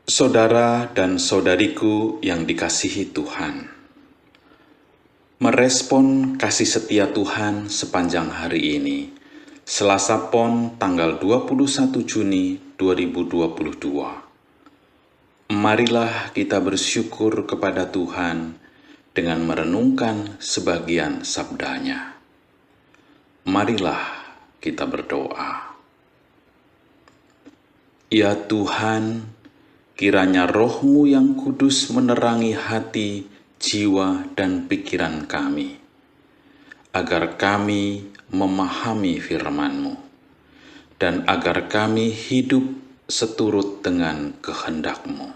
Saudara dan saudariku yang dikasihi Tuhan, merespon kasih setia Tuhan sepanjang hari ini, Selasa Pon tanggal 21 Juni 2022. Marilah kita bersyukur kepada Tuhan dengan merenungkan sebagian sabdanya. Marilah kita berdoa. Ya Tuhan, kiranya Roh-Mu yang kudus menerangi hati, jiwa, dan pikiran kami, agar kami memahami firman-Mu, dan agar kami hidup seturut dengan kehendak-Mu.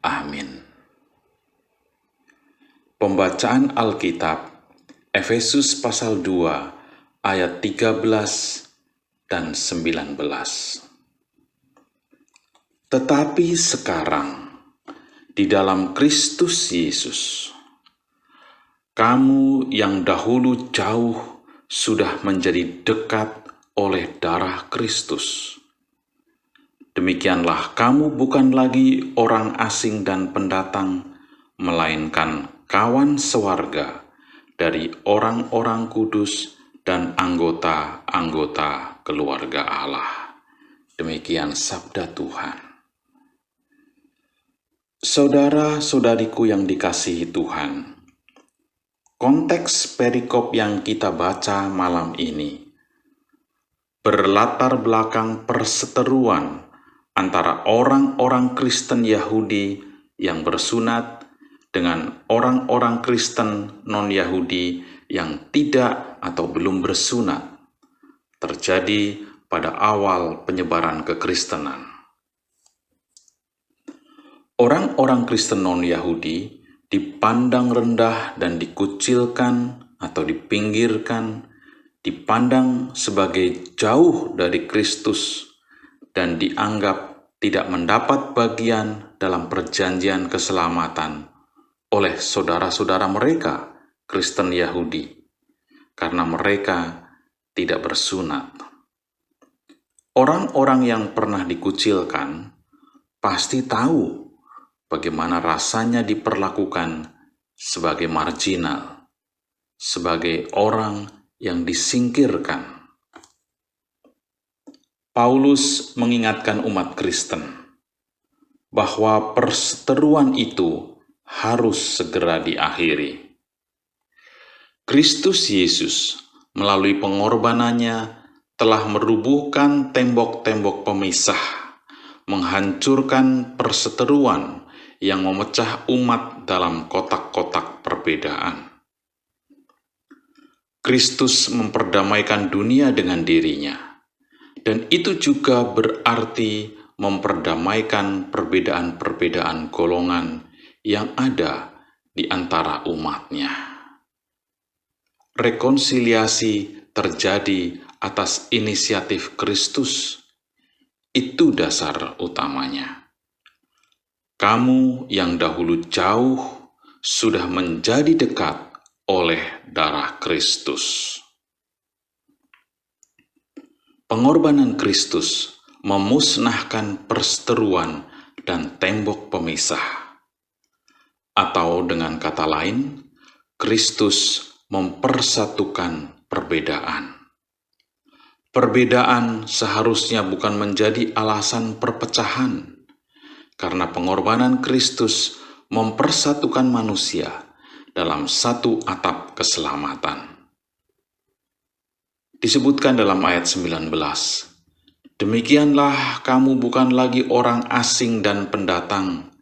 Amin. Pembacaan Alkitab, Efesus pasal 2, ayat 13 dan 19. Tetapi sekarang, di dalam Kristus Yesus, kamu yang dahulu jauh sudah menjadi dekat oleh darah Kristus. Demikianlah kamu bukan lagi orang asing dan pendatang, melainkan kawan sewarga dari orang-orang kudus dan anggota-anggota keluarga Allah. Demikian sabda Tuhan. Saudara-saudariku yang dikasihi Tuhan, konteks perikop yang kita baca malam ini berlatar belakang perseteruan antara orang-orang Kristen Yahudi yang bersunat dengan orang-orang Kristen non-Yahudi yang tidak atau belum bersunat, terjadi pada awal penyebaran kekristenan. Orang-orang Kristen non-Yahudi dipandang rendah dan dikucilkan atau dipinggirkan, dipandang sebagai jauh dari Kristus dan dianggap tidak mendapat bagian dalam perjanjian keselamatan oleh saudara-saudara mereka, Kristen Yahudi, karena mereka tidak bersunat. Orang-orang yang pernah dikucilkan pasti tahu bagaimana rasanya diperlakukan sebagai marginal, sebagai orang yang disingkirkan. Paulus mengingatkan umat Kristen bahwa perseteruan itu harus segera diakhiri. Kristus Yesus melalui pengorbanannya telah merubuhkan tembok-tembok pemisah, menghancurkan perseteruan yang memecah umat dalam kotak-kotak perbedaan. Kristus memperdamaikan dunia dengan dirinya, dan itu juga berarti memperdamaikan perbedaan-perbedaan golongan yang ada di antara umatnya. Rekonsiliasi terjadi atas inisiatif Kristus. Itu dasar utamanya. Kamu yang dahulu jauh sudah menjadi dekat oleh darah Kristus. Pengorbanan Kristus memusnahkan perseteruan dan tembok pemisah. Atau dengan kata lain, Kristus mempersatukan perbedaan. Perbedaan seharusnya bukan menjadi alasan perpecahan, karena pengorbanan Kristus mempersatukan manusia dalam satu atap keselamatan. Disebutkan dalam ayat 19, demikianlah kamu bukan lagi orang asing dan pendatang,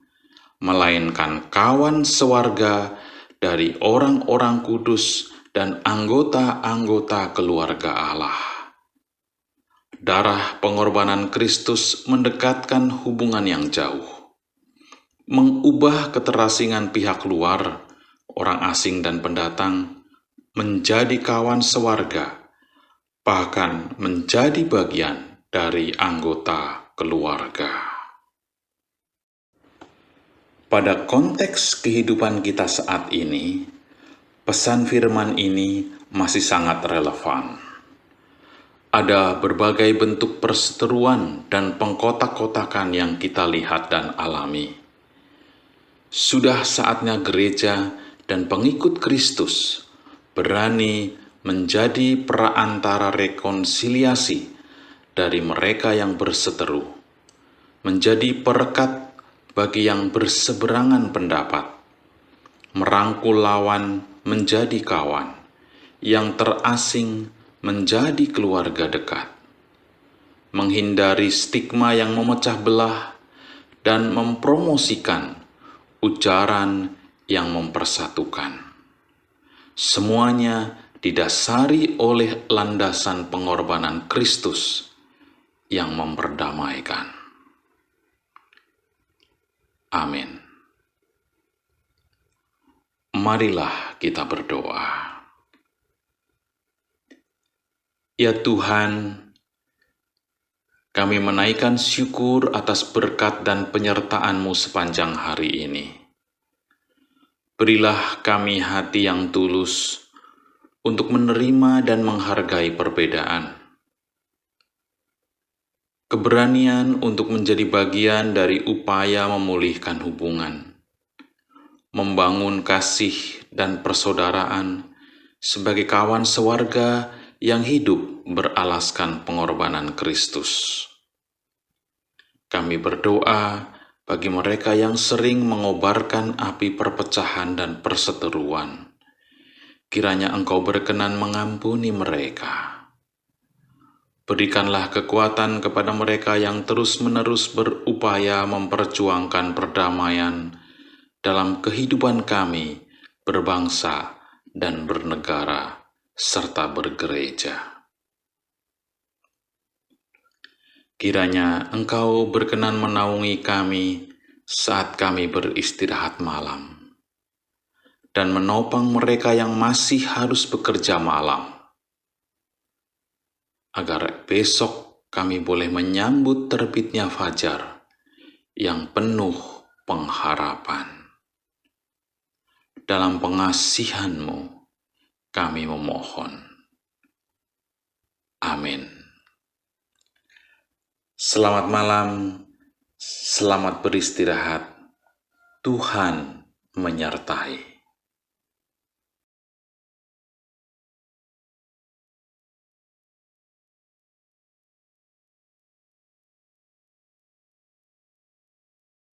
melainkan kawan sewarga dari orang-orang kudus dan anggota-anggota keluarga Allah. Darah pengorbanan Kristus mendekatkan hubungan yang jauh, mengubah keterasingan pihak luar, orang asing dan pendatang, menjadi kawan sewarga, bahkan menjadi bagian dari anggota keluarga. Pada konteks kehidupan kita saat ini, pesan firman ini masih sangat relevan. Ada berbagai bentuk perseteruan dan pengkotak-kotakan yang kita lihat dan alami. Sudah saatnya gereja dan pengikut Kristus berani menjadi perantara rekonsiliasi dari mereka yang berseteru, menjadi perekat bagi yang berseberangan pendapat, merangkul lawan menjadi kawan, yang terasing menjadi keluarga dekat, menghindari stigma yang memecah belah, dan mempromosikan ujaran yang mempersatukan. Semuanya didasari oleh landasan pengorbanan Kristus yang memperdamaikan. Amin. Marilah kita berdoa. Ya Tuhan, kami menaikkan syukur atas berkat dan penyertaan-Mu sepanjang hari ini. Berilah kami hati yang tulus untuk menerima dan menghargai perbedaan. Keberanian untuk menjadi bagian dari upaya memulihkan hubungan, membangun kasih dan persaudaraan sebagai kawan sewarga yang hidup beralaskan pengorbanan Kristus. Kami berdoa bagi mereka yang sering mengobarkan api perpecahan dan perseteruan. Kiranya Engkau berkenan mengampuni mereka. Berikanlah kekuatan kepada mereka yang terus-menerus berupaya memperjuangkan perdamaian dalam kehidupan kami berbangsa dan bernegara serta bergereja. Kiranya Engkau berkenan menaungi kami saat kami beristirahat malam, dan menopang mereka yang masih harus bekerja malam, agar besok kami boleh menyambut terbitnya fajar yang penuh pengharapan. Dalam pengasihan-Mu kami memohon. Amin. Selamat malam, selamat beristirahat. Tuhan menyertai.